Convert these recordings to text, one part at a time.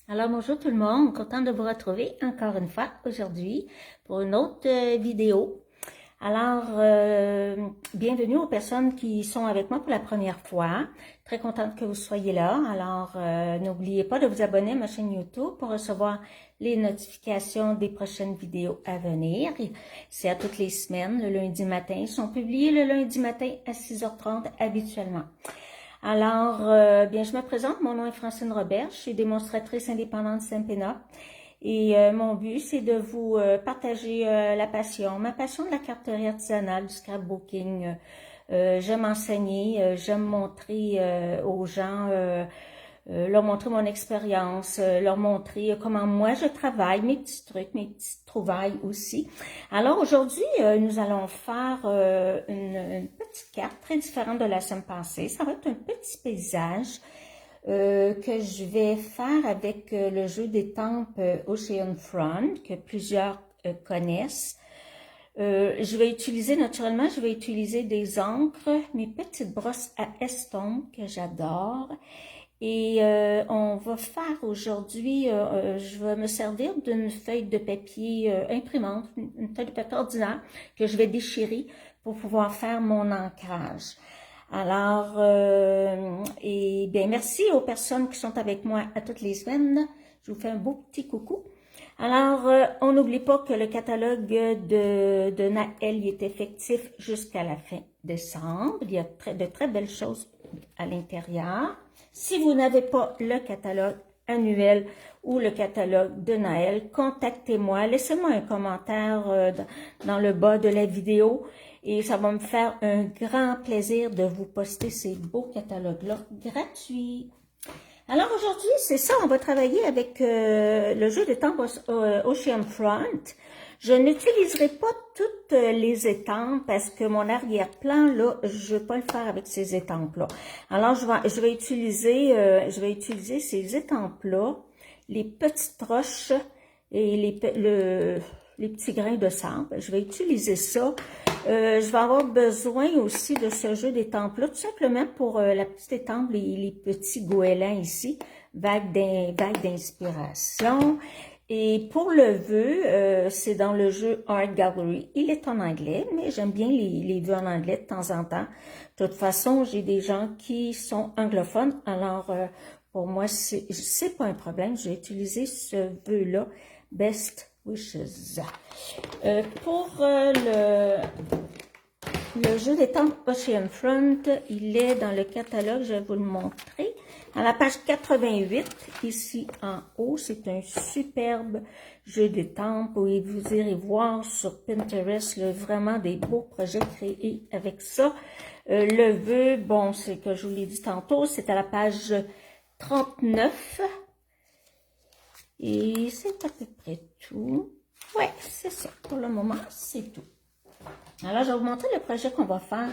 Alors bonjour tout le monde, content de vous retrouver encore une fois aujourd'hui pour une autre vidéo. Alors, bienvenue aux personnes qui sont avec moi pour la première fois. Très contente que vous soyez là. Alors, n'oubliez pas de vous abonner à ma chaîne YouTube pour recevoir les notifications des prochaines vidéos à venir. C'est à toutes les semaines, le lundi matin. Ils sont publiés le lundi matin à 6h30 habituellement. Alors, bien, je me présente. Mon nom est Francine Robert. Je suis démonstratrice indépendante Saint-Pénat. Et mon but, c'est de vous partager ma passion de la carterie artisanale, du scrapbooking. J'aime enseigner, j'aime montrer aux gens, leur montrer mon expérience, leur montrer comment moi je travaille, mes petits trucs, mes petites trouvailles aussi. Alors aujourd'hui, nous allons faire une petite carte très différente de la semaine passée. Ça va être un petit paysage que je vais faire avec le jeu d'étampes Ocean Front, que plusieurs connaissent. Je vais utiliser, naturellement, je vais utiliser des encres, mes petites brosses à estompe que j'adore. Et on va faire aujourd'hui, je vais me servir d'une feuille de papier imprimante, une feuille de papier ordinaire que je vais déchirer pour pouvoir faire mon ancrage. Alors, et bien, merci aux personnes qui sont avec moi à toutes les semaines. Je vous fais un beau petit coucou. Alors, on n'oublie pas que le catalogue de Naël est effectif jusqu'à la fin décembre. Il y a de très belles choses à l'intérieur. Si vous n'avez pas le catalogue annuel ou le catalogue de Naël, contactez-moi. Laissez-moi un commentaire dans le bas de la vidéo. Et ça va me faire un grand plaisir de vous poster ces beaux catalogues-là gratuits. Alors aujourd'hui, c'est ça, on va travailler avec le jeu d'étampes Ocean Front. Je n'utiliserai pas toutes les étampes parce que mon arrière-plan, là, je ne vais pas le faire avec ces étampes-là. Alors, je vais utiliser ces étampes-là, les petites roches et les petits grains de sable. Je vais utiliser ça. Je vais avoir besoin aussi de ce jeu d'étampes-là, tout simplement pour la petite étampe, les petits goélands ici, vague d'inspiration. Et pour le vœu, c'est dans le jeu Art Gallery. Il est en anglais, mais j'aime bien les vœux en anglais de temps en temps. De toute façon, j'ai des gens qui sont anglophones, alors pour moi, c'est pas un problème. J'ai utilisé ce vœu-là, Best Wishes. Pour le jeu d'étampes Ocean Front, il est dans le catalogue, je vais vous le montrer. À la page 88, ici en haut, c'est un superbe jeu d'étampes où vous irez voir sur Pinterest vraiment des beaux projets créés avec ça. Le vœu, bon, c'est que je vous l'ai dit tantôt, c'est à la page 39. Et c'est à peu près tout. Ouais, c'est ça. Pour le moment, c'est tout. Alors, je vais vous montrer le projet qu'on va faire.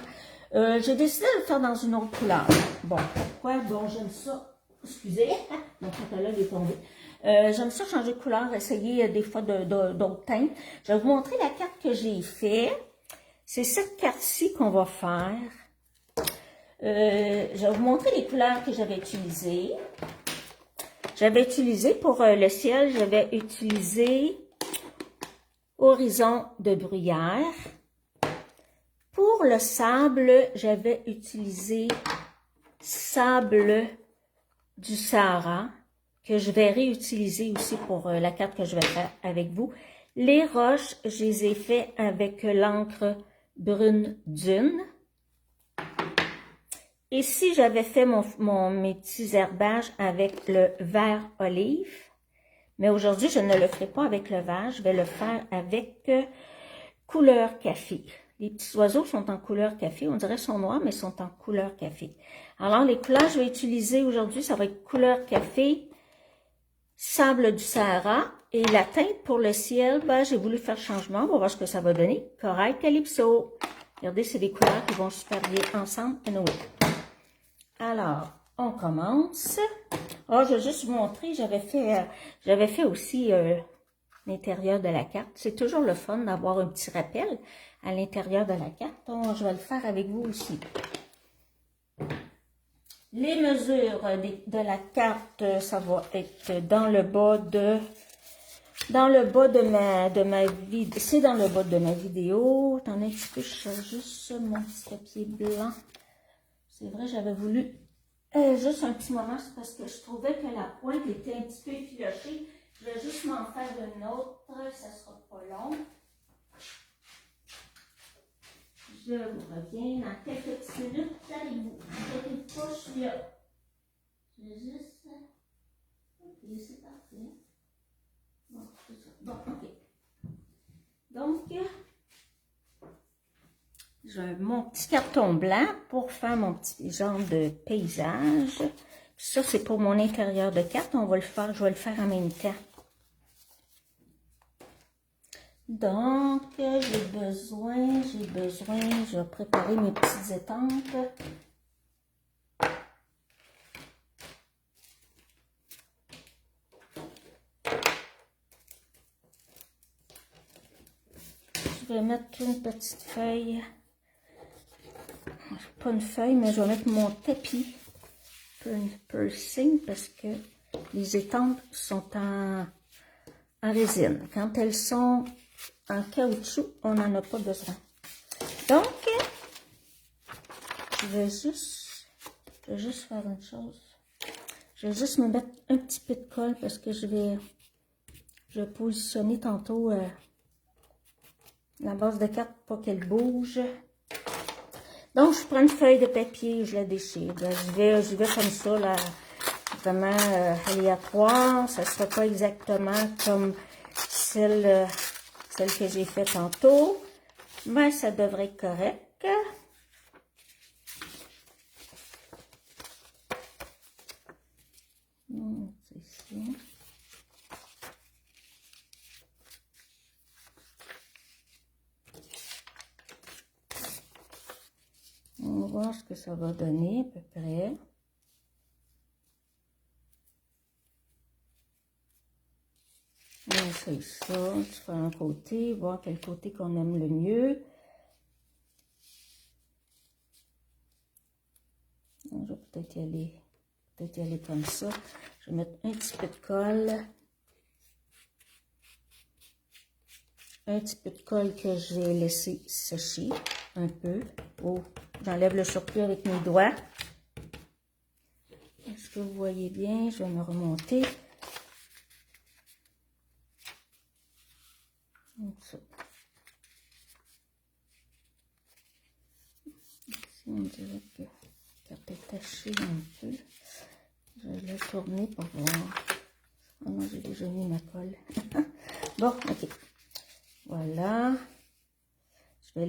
J'ai décidé de le faire dans une autre couleur. Bon, pourquoi? Bon, j'aime ça. Excusez, mon catalogue est tombé. J'aime ça changer de couleur, essayer des fois d'autres teintes. Je vais vous montrer la carte que j'ai faite. C'est cette carte-ci qu'on va faire. Je vais vous montrer les couleurs que j'avais utilisées. J'avais utilisé pour le ciel, j'avais utilisé Horizon de bruyère. Pour le sable, j'avais utilisé Sable du Sahara, que je vais réutiliser aussi pour la carte que je vais faire avec vous. Les roches, je les ai fait avec l'encre brune dune. Ici, j'avais fait mes petits herbages avec le vert olive. Mais aujourd'hui, je ne le ferai pas avec le vert. Je vais le faire avec couleur café. Les petits oiseaux sont en couleur café. On dirait qu'ils sont noirs, mais ils sont en couleur café. Alors, les couleurs que je vais utiliser aujourd'hui, ça va être couleur café, sable du Sahara. Et la teinte pour le ciel, ben, j'ai voulu faire changement. On va voir ce que ça va donner. Corail Calypso. Regardez, c'est des couleurs qui vont super bien ensemble. Alors, on commence. Oh, je vais juste vous montrer, j'avais fait aussi l'intérieur de la carte. C'est toujours le fun d'avoir un petit rappel à l'intérieur de la carte. Donc, je vais le faire avec vous aussi. Les mesures de la carte, ça va être dans le bas de ma vidéo. C'est dans le bas de ma vidéo. Attendez un petit peu, je cherche juste mon petit papier blanc. C'est vrai, j'avais voulu juste un petit moment, c'est parce que je trouvais que la pointe était un petit peu effilochée. Je vais juste m'en faire une autre, ça sera pas long. Je vous reviens dans quelques petites minutes avec vous. Inquiétez pas, je suis là. Je vais juste... Ok, c'est parfait. Bon, c'est ça. Bon, ok. Donc, j'ai mon petit carton blanc pour faire mon petit genre de paysage. Ça, c'est pour mon intérieur de carte. On va le faire, je vais le faire en même temps. Donc, je vais préparer mes petites étampes. Je vais mettre une petite feuille, pas une feuille, mais je vais mettre mon tapis pursing parce que les étampes sont en résine. Quand elles sont en caoutchouc, on n'en a pas besoin. Donc, je vais juste faire une chose. Je vais juste me mettre un petit peu de colle parce que je vais positionner tantôt la base de carte pour pas qu'elle bouge. Donc, je prends une feuille de papier, je la déchire. Là, je vais comme ça, là, vraiment aléatoire. Ça ne sera pas exactement comme celle que j'ai faite tantôt. Mais ça devrait être correct. C'est ici. On va voir ce que ça va donner à peu près. On essaye ça, tu fais un côté, voir quel côté qu'on aime le mieux. Je vais peut-être y aller comme ça. Je vais mettre un petit peu de colle. Un petit peu de colle que j'ai laissé sécher un peu. Oh, j'enlève le surplus avec mes doigts. Est-ce que vous voyez bien? Je vais me remonter. Comme ça. Ici, on dirait que la carte est tachée un peu. Je vais la tourner pour voir. Oh non, j'ai déjà mis ma colle. Bon, ok. Voilà. Je vais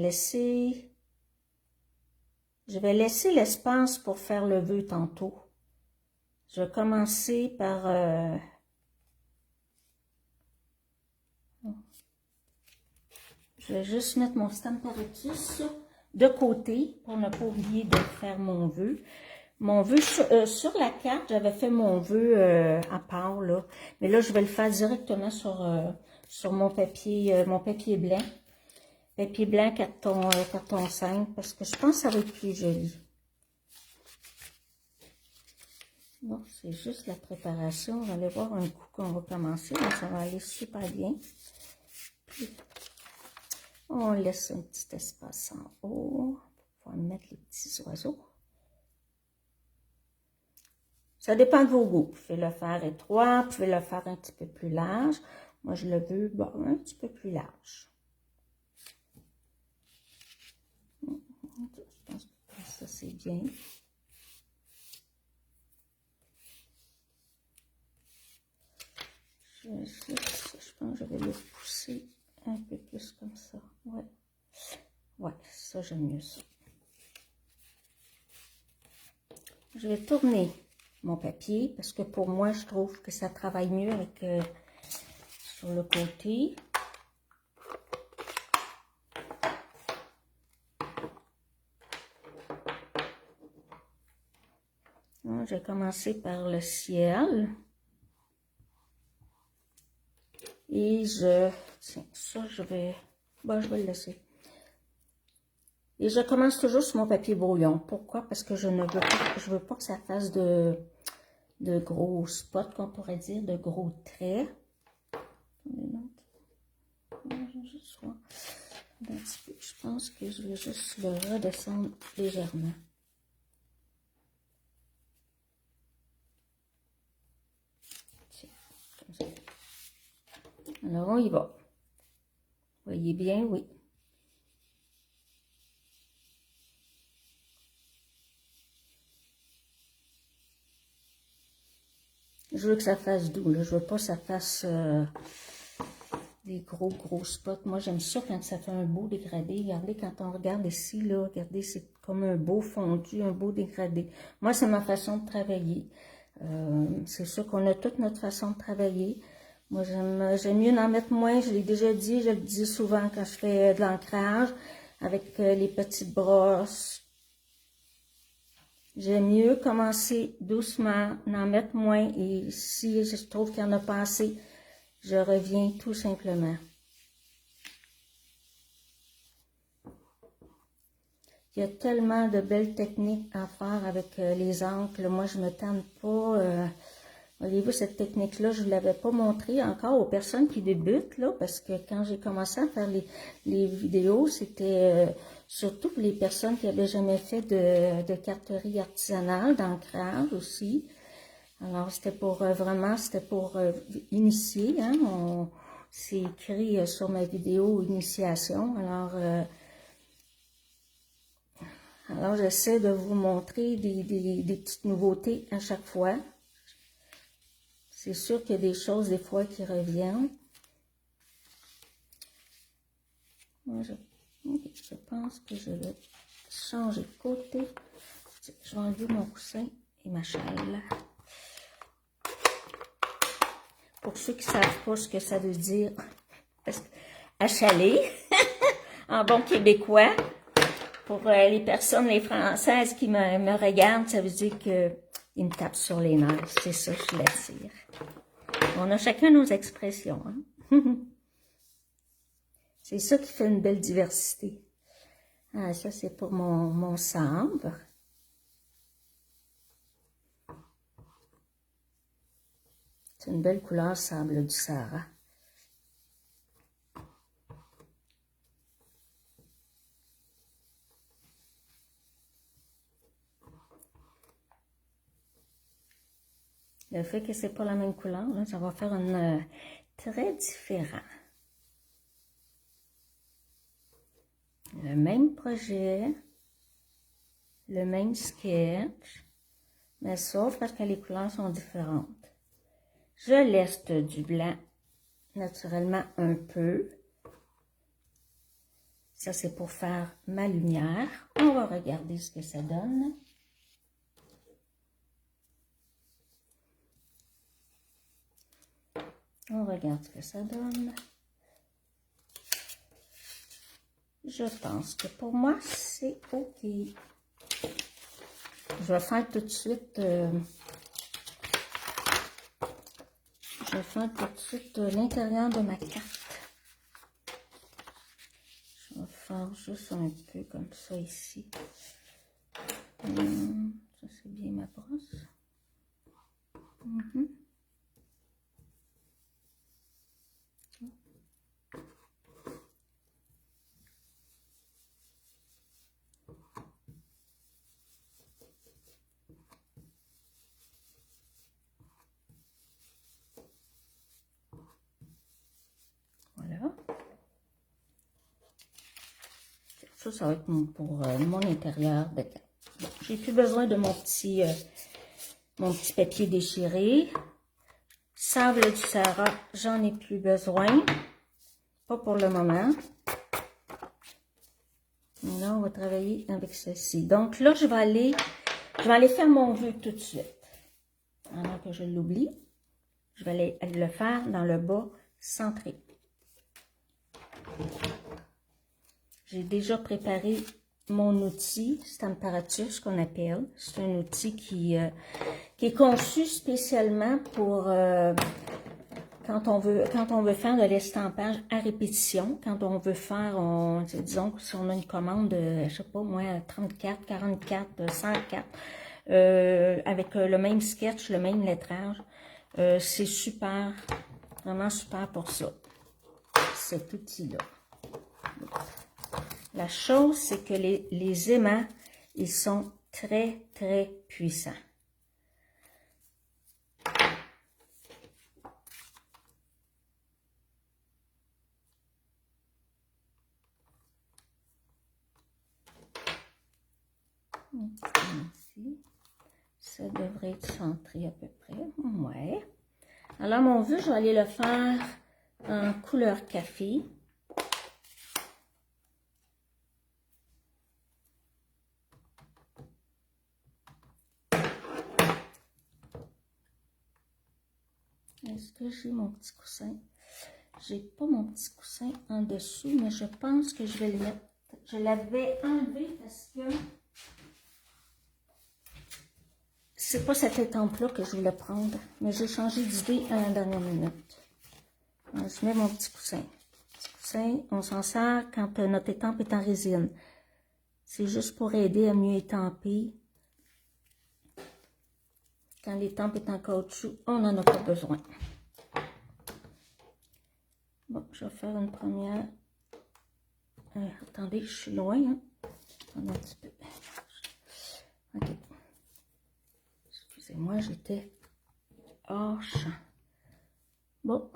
laisser l'espace pour faire le vœu tantôt. Je vais commencer par... je vais juste mettre mon Stamparatus de côté pour ne pas oublier de faire mon vœu. Mon vœu sur la carte, j'avais fait mon vœu à part, là. Mais là, je vais le faire directement sur mon papier blanc. Papier blanc carton 5, parce que je pense que ça va être plus joli. Bon, c'est juste la préparation. On va aller voir un coup qu'on va commencer. Donc, ça va aller super bien. Puis, on laisse un petit espace en haut pour pouvoir mettre les petits oiseaux. Ça dépend de vos goûts. Vous pouvez le faire étroit, vous pouvez le faire un petit peu plus large. Moi, je le veux bon, un petit peu plus large. Je pense que ça, c'est bien. Je pense que je vais le pousser un peu plus comme ça. Ouais. Ouais, ça, j'aime mieux ça. Je vais tourner mon papier parce que pour moi, je trouve que ça travaille mieux avec sur le côté. Je vais commencer par le ciel. Et tiens, ça, je vais le laisser. Et je commence toujours sur mon papier brouillon. Pourquoi? Parce que je veux pas que ça fasse de gros spots, qu'on pourrait dire, de gros traits. Je pense que je vais juste le redescendre légèrement. Tiens, comme ça. Alors, on y va. Voyez bien, oui. Je veux que ça fasse doux, là. Je veux pas que ça fasse des gros spots. Moi, j'aime ça quand ça fait un beau dégradé. Regardez, quand on regarde ici, là, regardez, c'est comme un beau fondu, un beau dégradé. Moi, c'est ma façon de travailler. C'est sûr qu'on a toute notre façon de travailler. Moi, j'aime mieux en mettre moins. Je l'ai déjà dit, je le dis souvent quand je fais de l'ancrage avec les petites brosses. J'aime mieux commencer doucement, en mettre moins, et si je trouve qu'il n'y en a pas assez, je reviens tout simplement. Il y a tellement de belles techniques à faire avec les encres. Moi, je me tente pas. Voyez-vous, cette technique-là, je ne l'avais pas montrée encore aux personnes qui débutent, là, parce que quand j'ai commencé à faire les vidéos, c'était surtout pour les personnes qui n'avaient jamais fait de carterie artisanale, d'ancrage aussi. Alors, c'était pour vraiment, c'était pour initier, hein, c'est écrit sur ma vidéo initiation. Alors j'essaie de vous montrer des petites nouveautés à chaque fois. C'est sûr qu'il y a des choses, des fois, qui reviennent. Moi, je pense que je vais changer de côté. Je vais enlever mon coussin et ma châle. Pour ceux qui ne savent pas ce que ça veut dire, achaler, en bon québécois. Pour les personnes, les Françaises qui me regardent, ça veut dire qu'ils me tapent sur les nerfs. C'est ça, je l'attire. On a chacun nos expressions. Hein? C'est ça qui fait une belle diversité. Ah, ça, c'est pour mon sambre. C'est une belle couleur, sable du Sahara. Le fait que c'est pas la même couleur, là, ça va faire un très différent. Le même projet, le même sketch, mais sauf parce que les couleurs sont différentes. Je laisse du blanc naturellement un peu. Ça, c'est pour faire ma lumière. On va regarder ce que ça donne. On regarde ce que ça donne. Je pense que pour moi, c'est OK. Je vais faire tout de suite... l'intérieur de ma carte. Je vais faire juste un peu comme ça ici. Ça, c'est bien ma brosse. Ça va être pour mon intérieur de carte. J'ai plus besoin de mon petit papier déchiré. Sable du Sahara, j'en ai plus besoin. Pas pour le moment. Là, on va travailler avec ceci. Donc là, je vais aller faire mon vœu tout de suite. Avant que je l'oublie, je vais aller le faire dans le bas centré. J'ai déjà préparé mon outil Stamparatus qu'on appelle. C'est un outil qui est conçu spécialement pour quand on veut faire de l'estampage à répétition, quand on veut faire, disons, si on a une commande de, je sais pas moi, 34, 44, 104, avec le même sketch, le même lettrage, c'est super, vraiment super pour ça, cet outil-là. La chose, c'est que les aimants, ils sont très, très puissants. Ici. Ça devrait être centré à peu près. Ouais. Alors, mon vœu, je vais aller le faire en couleur café. Est-ce que j'ai mon petit coussin? J'ai pas mon petit coussin en dessous, mais je pense que je vais le mettre. Je l'avais enlevé parce que c'est pas cette étampe-là que je voulais prendre, mais j'ai changé d'idée à la dernière minute. Alors, je mets mon petit coussin. Petit coussin, on s'en sert quand notre étampe est en résine. C'est juste pour aider à mieux étamper. Quand l'étampe est en caoutchouc, on n'en a pas besoin. Bon, je vais faire une première. Attendez, je suis loin. Hein? Attendez un petit peu. Ok. Excusez-moi, j'étais hors champ. Bon,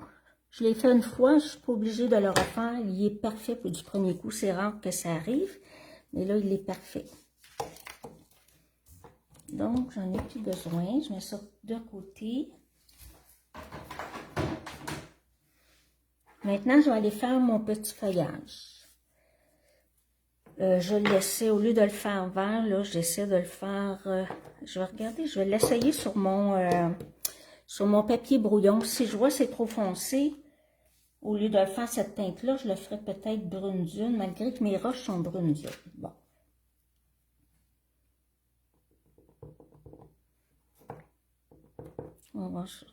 je l'ai fait une fois, je ne suis pas obligée de le refaire. Il est parfait pour du premier coup. C'est rare que ça arrive, mais là, il est parfait. Donc, j'en ai plus besoin. Je mets ça de côté. Maintenant, je vais aller faire mon petit feuillage. Je le laissais, au lieu de le faire vert, là, j'essaie de le faire... je vais regarder, je vais l'essayer sur mon papier brouillon. Si je vois que c'est trop foncé, au lieu de le faire cette teinte-là, je le ferai peut-être brune dune, malgré que mes roches sont brunes dune. Bon. On va voir ça.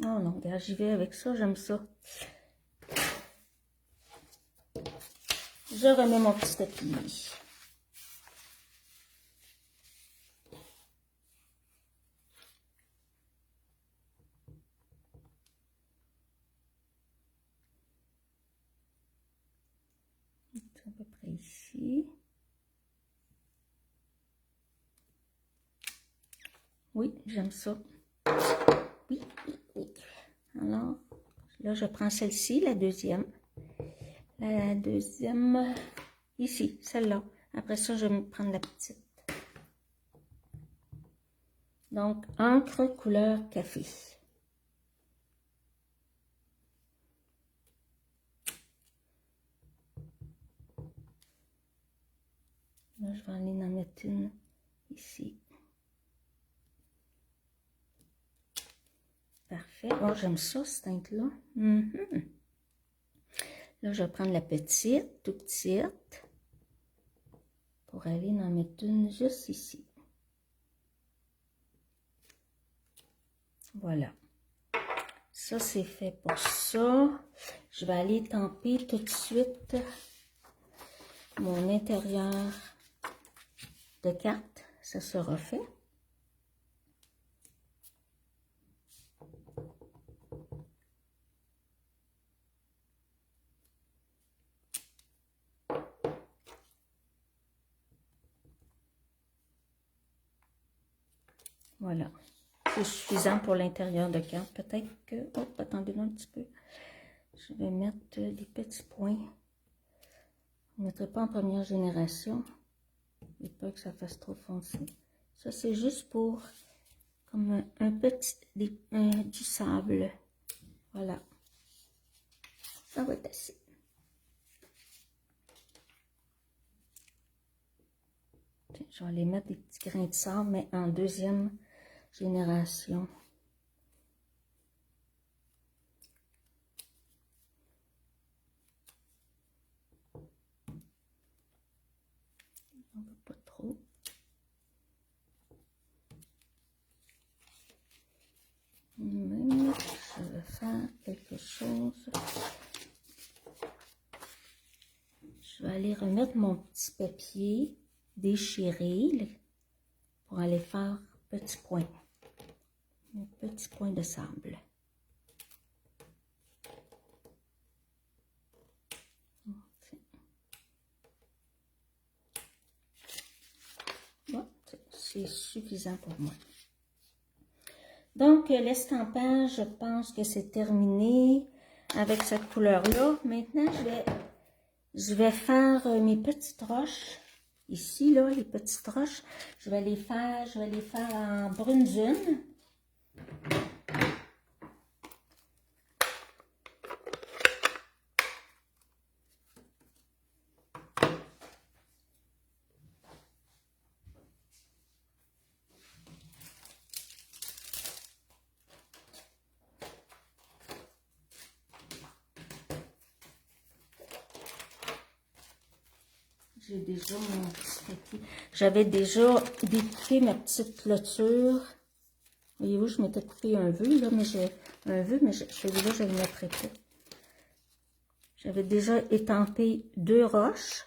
Oh non, regarde, j'y vais avec ça, j'aime ça. Je remets mon petit tapis. À peu près ici. Oui, j'aime ça. Oui, oui, oui. Alors, là, je prends celle-ci, la deuxième. La deuxième, ici, celle-là. Après ça, je vais me prendre la petite. Donc, encre couleur café. Là, je vais aller en mettre une ici. Parfait. Oh, j'aime ça, cette teinte-là. Là, je vais prendre la petite, tout petite, pour aller en mettre une juste ici. Voilà. Ça, c'est fait pour ça. Je vais aller tamper tout de suite mon intérieur de carte. Ça sera fait. Voilà. C'est suffisant pour l'intérieur de carte. Peut-être que... Oh, attendez un petit peu. Je vais mettre des petits points. Je ne mettrai pas en première génération. Il faut pas que ça fasse trop foncé. Ça, c'est juste pour comme un petit... du sable. Voilà. Ça va être assez. Je vais aller mettre des petits grains de sable, mais en deuxième génération. On ne veut pas trop. Même chose. Je vais aller remettre mon petit papier déchiré pour aller faire petit point. Un petit point de sable. Bon, c'est suffisant pour moi. Donc, l'estampage, je pense que c'est terminé avec cette couleur-là. Maintenant, je vais faire mes petites roches. Ici, là, les petites roches, je vais les faire en brune dune. J'ai déjà mon petit papier. J'avais déjà découpé ma petite clôture. Voyez-vous, je m'étais coupé un vœu, là, mais celui-là, je ne le mettrai pas. J'avais déjà étampé 2 roches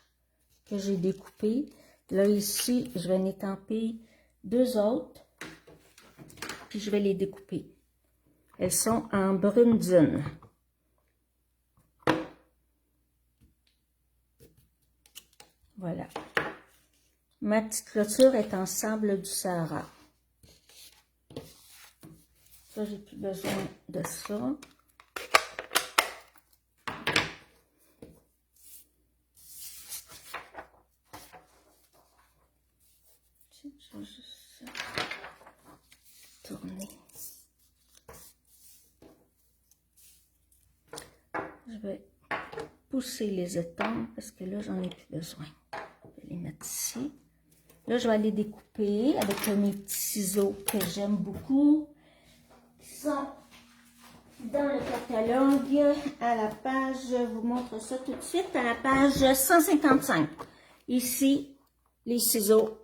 que j'ai découpées. Là, ici, je vais en étamper 2 autres. Puis, je vais les découper. Elles sont en brune dune. Voilà. Ma petite clôture est en sable du Sahara. Ça, j'ai plus besoin de ça. Je vais juste tourner. Je vais pousser les étampes parce que là, j'en ai plus besoin. Je vais les mettre ici. Là, je vais aller découper avec mes petits ciseaux que j'aime beaucoup. Qui sont dans le catalogue à la page, je vous montre ça tout de suite, à la page 155. Ici, les ciseaux,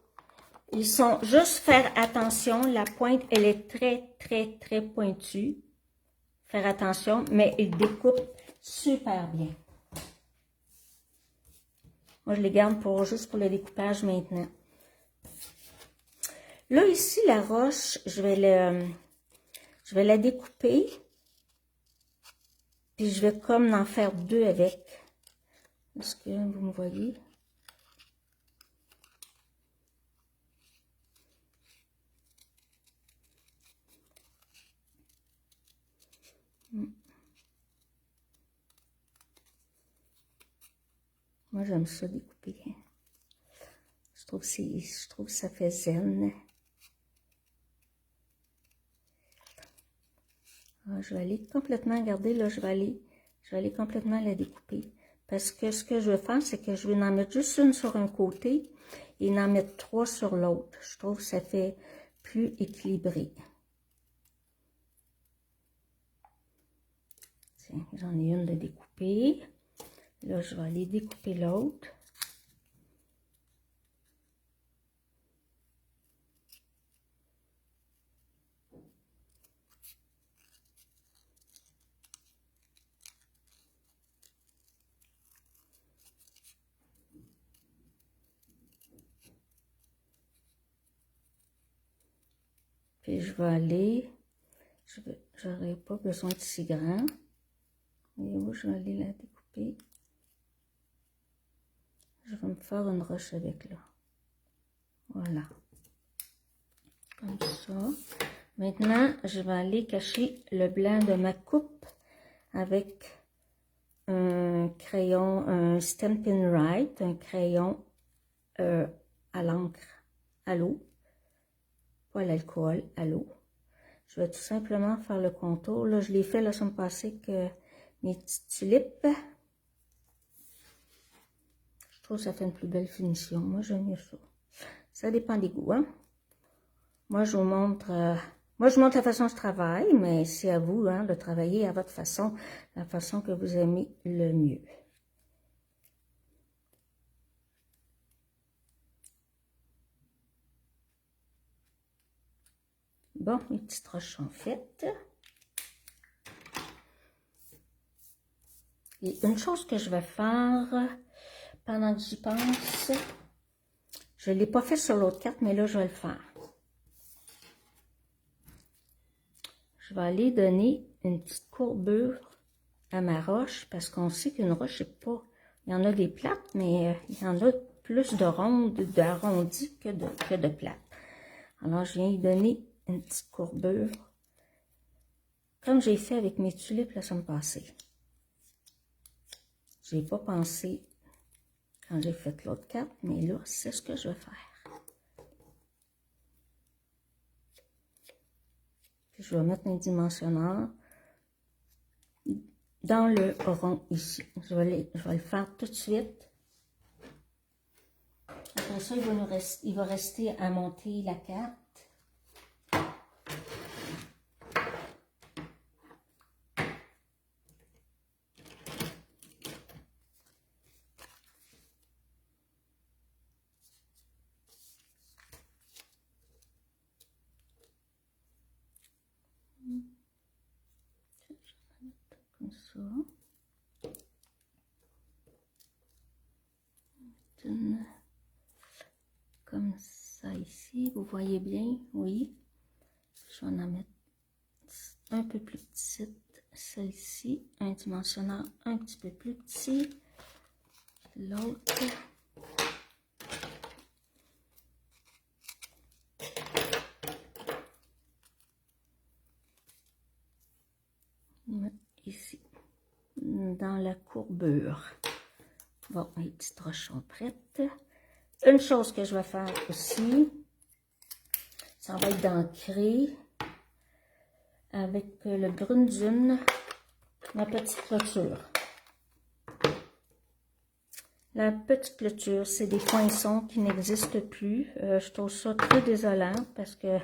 ils sont juste faire attention, la pointe, elle est très pointue. Faire attention, mais ils découpent super bien. Moi, je les garde juste pour le découpage maintenant. Là, ici, la roche, je vais la découper. Puis, je vais comme en faire 2 avec. Est-ce que vous me voyez? Moi, j'aime ça découper. Je trouve que ça fait zen. Ah, je vais aller complètement, regardez, là, je vais aller complètement la découper. Parce que ce que je veux faire, c'est que je vais en mettre juste une sur un côté et en mettre 3 sur l'autre. Je trouve que ça fait plus équilibré. Tiens, j'en ai une de découpée. Là, je vais aller découper l'autre. Puis je vais aller, j'aurai pas besoin de si grand. Voyez-vous, je vais aller la découper. Je vais me faire une roche avec là. Voilà. Comme ça. Maintenant, je vais aller cacher le blanc de ma coupe avec un crayon, un Stampin' Write, un crayon à l'encre, à l'eau. Pas à l'alcool, à l'eau. Je vais tout simplement faire le contour. Là, je l'ai fait la semaine passée avec mes petites tulipes. Je trouve que ça fait une plus belle finition. Moi, j'aime mieux ça. Ça dépend des goûts, hein. Moi, je vous montre... moi, je montre la façon dont je travaille, mais c'est à vous, hein, de travailler à votre façon, la façon que vous aimez le mieux. Bon, mes petites roches sont faites. Et une chose que je vais faire pendant que j'y pense, je ne l'ai pas fait sur l'autre carte, mais là, je vais le faire. Je vais aller donner une petite courbure à ma roche, parce qu'on sait qu'une roche, c'est pas... Il y en a des plates, mais il y en a plus de rondes, d'arrondis que de plates. Alors, je viens y donner une petite courbure, comme j'ai fait avec mes tulipes la semaine passée. Je n'ai pas pensé quand j'ai fait l'autre carte, mais là, c'est ce que je vais faire. Puis, je vais mettre un dimensionneur dans le rond ici. Je vais le faire tout de suite. Après ça, il va rester à monter la carte. Comme ça. Comme ça ici, vous voyez bien, oui. Je vais en mettre un peu plus petite, celle-ci, un dimensionneur un petit peu plus petit, l'autre. Ici, dans la courbure. Bon, mes petites roches sont prêtes. Une chose que je vais faire aussi, ça va être d'ancrer avec le brune-dune ma petite clôture. La petite clôture, c'est des poinçons qui n'existent plus. Je trouve ça très désolant parce que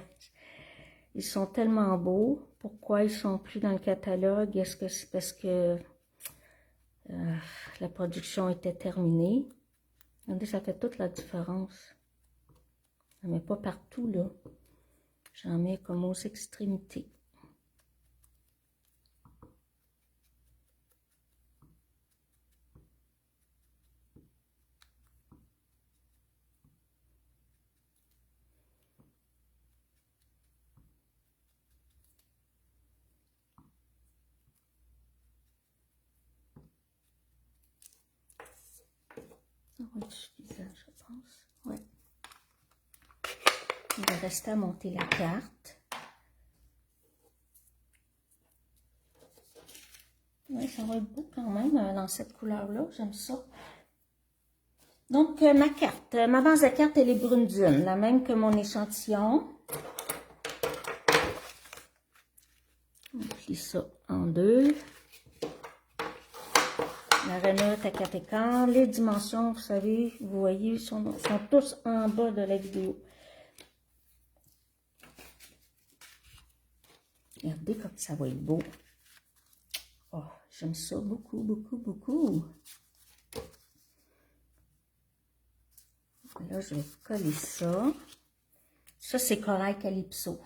ils sont tellement beaux. Pourquoi ils sont plus dans le catalogue? Est-ce que c'est parce que la production était terminée? Regardez, ça fait toute la différence. J'en mets pas partout, là. J'en mets comme aux extrémités. Ça va être suffisant, je pense. Ouais. Il va rester à monter la carte. Oui, ça va être beau quand même dans cette couleur-là. J'aime ça. Donc, ma carte, ma base de carte, elle est brune-dune, la même que mon échantillon. On plie ça en deux. La renote à 4 écarts. Les dimensions, vous savez, vous voyez, sont tous en bas de la vidéo. Regardez comme ça va être beau. Oh, j'aime ça beaucoup, beaucoup, beaucoup. Là, je vais coller ça. Ça, c'est Corail Calypso.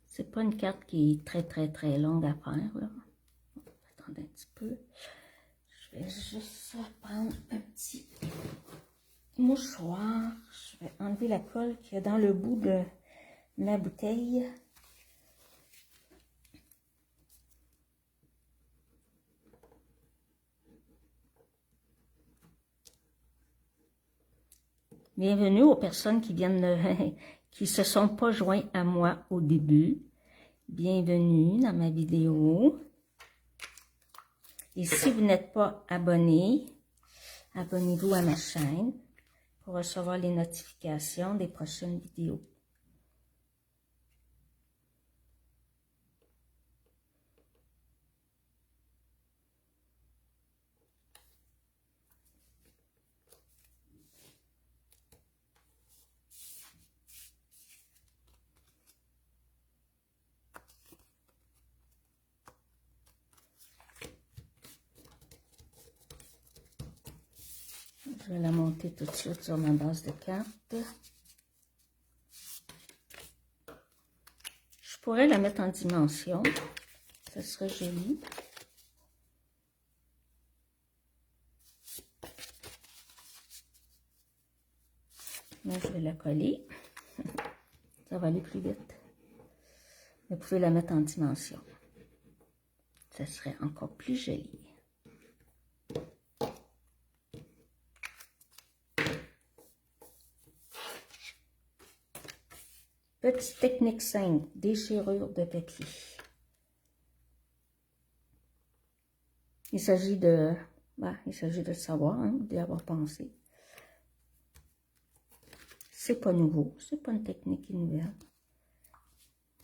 C'est pas une carte qui est très, très, très longue à faire, là. Attendez un petit peu. Je vais juste prendre un petit mouchoir. Je vais enlever la colle qu'il y a dans le bout de ma bouteille. Bienvenue aux personnes qui viennent, qui se sont pas joints à moi au début. Bienvenue dans ma vidéo. Et si vous n'êtes pas abonné, abonnez-vous à ma chaîne pour recevoir les notifications des prochaines vidéos. Je vais la monter tout de suite sur ma base de cartes. pourrais la mettre en dimension. Ça serait joli. Là, je vais la coller. Ça va aller plus vite. Vous pouvez la mettre en dimension. Ça serait encore plus joli. Petite technique simple, déchirure de papier. Il s'agit de savoir, hein, d'y avoir pensé. C'est pas nouveau, c'est pas une technique nouvelle.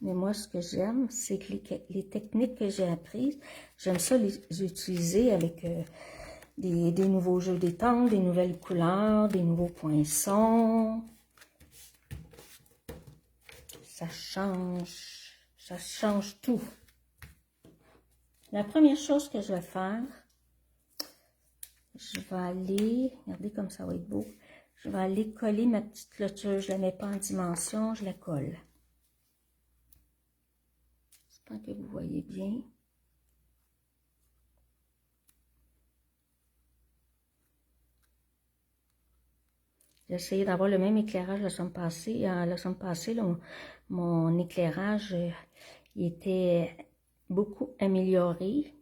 Mais moi, ce que j'aime, c'est que les techniques que j'ai apprises, j'aime ça les utiliser avec des nouveaux jeux d'étang, des nouvelles couleurs, des nouveaux poinçons. Ça change tout. La première chose que je vais faire, je vais aller, regardez comme ça va être beau, je vais aller coller ma petite clôture, je ne la mets pas en dimension, je la colle. J'espère que vous voyez bien. J'ai essayé d'avoir le même éclairage la semaine passée. La semaine passée, là, mon éclairage il était beaucoup amélioré.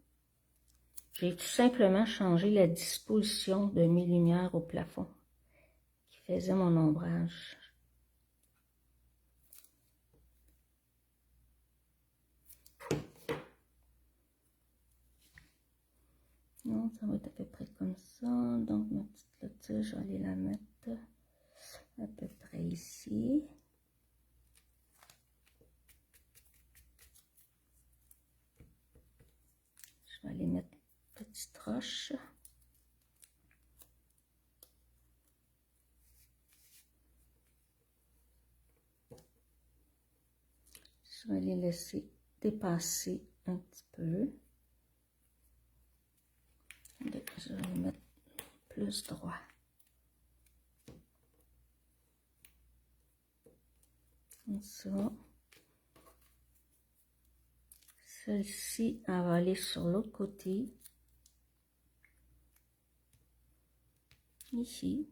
J'ai tout simplement changé la disposition de mes lumières au plafond qui faisait mon ombrage. Non, ça va être à peu près comme ça. Donc, ma petite clôture, je vais aller la mettre à peu près ici. Je vais aller mettre une petite roche. Je vais les laisser dépasser un petit peu. Je vais les mettre plus droit. Comme ça. Celle-ci, elle va aller sur l'autre côté. Ici.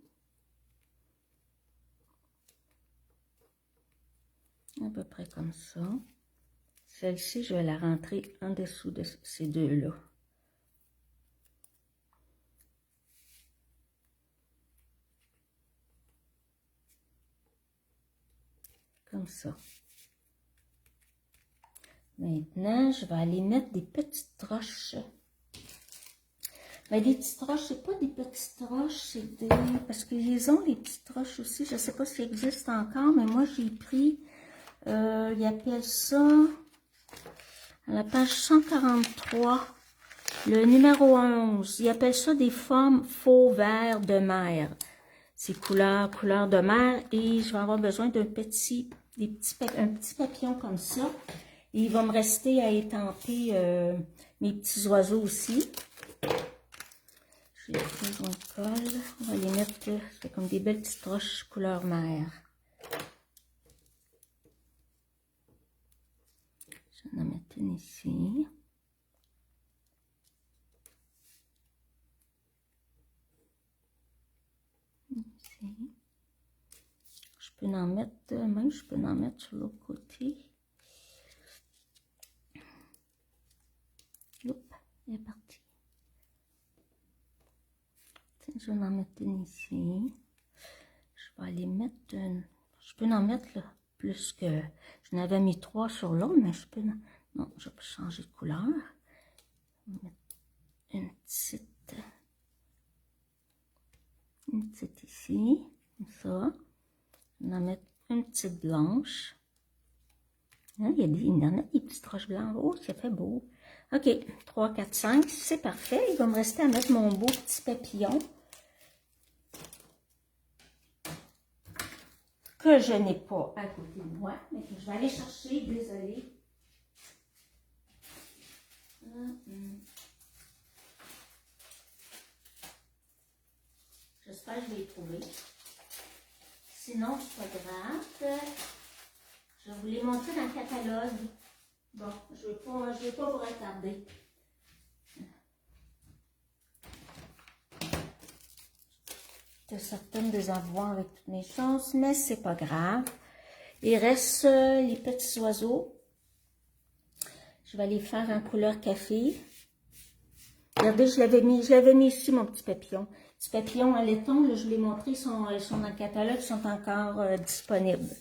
À peu près comme ça. Celle-ci, je vais la rentrer en dessous de ces deux-là. Comme ça. Maintenant, je vais aller mettre des petites roches. Mais des petites roches, c'est pas des petites roches, c'est des... Parce qu'ils ont les petites roches aussi. Je ne sais pas si ça existe encore, mais moi, j'ai pris... ils appellent ça... À la page 143, le numéro 11. Ils appellent ça des formes faux vert de mer. C'est couleur de mer. Et je vais avoir besoin d'un un petit papillon comme ça. Et il va me rester à étamper mes petits oiseaux aussi. Je vais faire un colle. On va les mettre, c'est comme des belles petites roches couleur mer. Je vais en mettre une ici. Ici. Je peux en mettre, même je peux en mettre sur l'autre côté. Hop, elle est partie. Je vais en mettre une ici. Je vais aller mettre une. Je peux en mettre là, plus que. Je n'avais mis 3 sur l'autre, mais je peux. Non, je peux changer de couleur. Je vais mettre une petite ici, comme ça. Je vais en mettre une petite blanche. Hein, il y en a des petites roches blanches. Oh, ça fait beau. OK, 3, 4, 5, c'est parfait. Il va me rester à mettre mon beau petit papillon. Que je n'ai pas à côté de moi, mais que je vais aller chercher, désolée. J'espère que je vais les trouver. Sinon, c'est pas grave. Je vais vous les montrer dans le catalogue. Bon, je ne vais pas vous retarder. J'étais certaine de les avoir avec toutes mes choses, mais c'est pas grave. Il reste les petits oiseaux. Je vais les faire en couleur café. Regardez, je l'avais mis ici, mon petit papillon. Petit papillon à laiton, là, je vous l'ai montré, ils sont dans le catalogue, ils sont encore disponibles.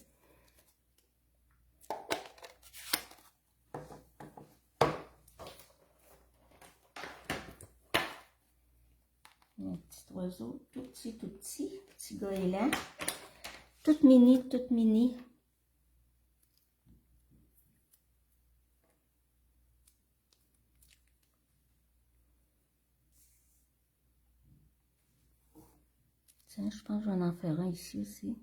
Un petit oiseau, tout petit goéland. Toute mini, toute mini. Tiens, je pense que je vais en faire un ici aussi.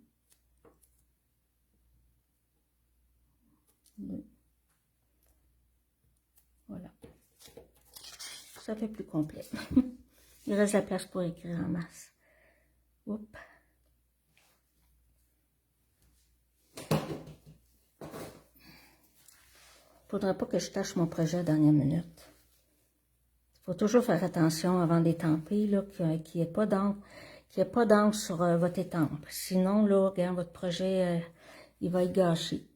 Deux. Voilà. Ça fait plus complet. Il reste la place pour écrire en masse. Oups. Faudrait pas que je tâche mon projet à la dernière minute. Il faut toujours faire attention avant d'étamper, là, qu'il n'y ait pas d'encre sur votre étampe. Sinon, là, regarde, votre projet, il va être gâché.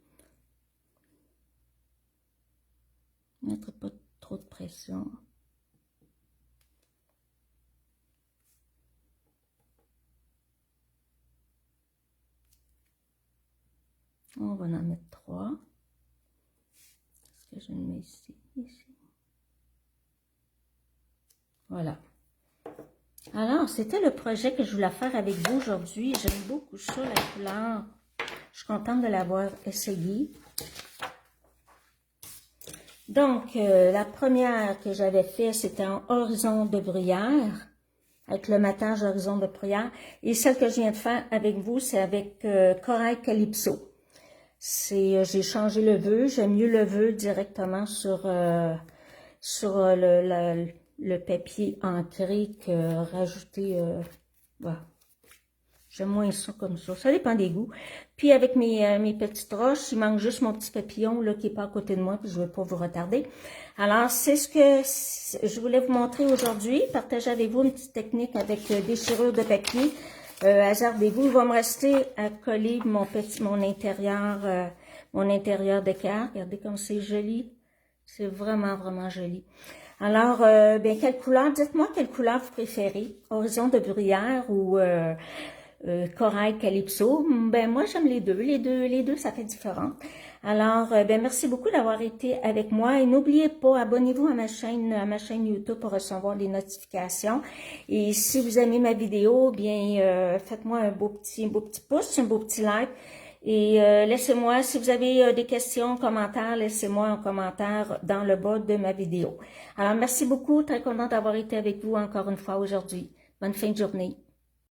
Mettre pas trop de pression. On va en mettre 3. Est-ce que je le mets ici? Voilà. Alors, c'était le projet que je voulais faire avec vous aujourd'hui. J'aime beaucoup ça, la couleur. Je suis contente de l'avoir essayé. Donc, la première que j'avais fait, c'était en horizon de bruyère, avec le matage horizon de bruyère. Et celle que je viens de faire avec vous, c'est avec Corail Calypso. J'ai changé le vœu, j'aime mieux le vœu directement sur le papier ancré que rajouter, voilà. J'aime moins ça comme ça dépend des goûts. Puis avec mes petites roches, il manque juste mon petit papillon là qui est pas à côté de moi, puis je ne vais pas vous retarder. Alors, c'est ce que je voulais vous montrer aujourd'hui, partager avec vous une petite technique avec déchirure de papier. Hasardez-vous, il va me rester à coller mon intérieur d'écart. Regardez comme c'est joli. C'est vraiment, vraiment joli. Alors, bien, quelle couleur? Dites-moi quelle couleur vous préférez. Horizon de bruyère ou Corail Calypso. Ben, moi, j'aime les deux. Les deux, ça fait différent. Alors, ben, merci beaucoup d'avoir été avec moi. Et n'oubliez pas, abonnez-vous à ma chaîne YouTube pour recevoir les notifications. Et si vous aimez ma vidéo, bien, faites-moi un beau petit pouce, un beau petit like. Et laissez-moi, si vous avez des questions, commentaires, laissez-moi un commentaire dans le bas de ma vidéo. Alors, merci beaucoup. Très contente d'avoir été avec vous encore une fois aujourd'hui. Bonne fin de journée.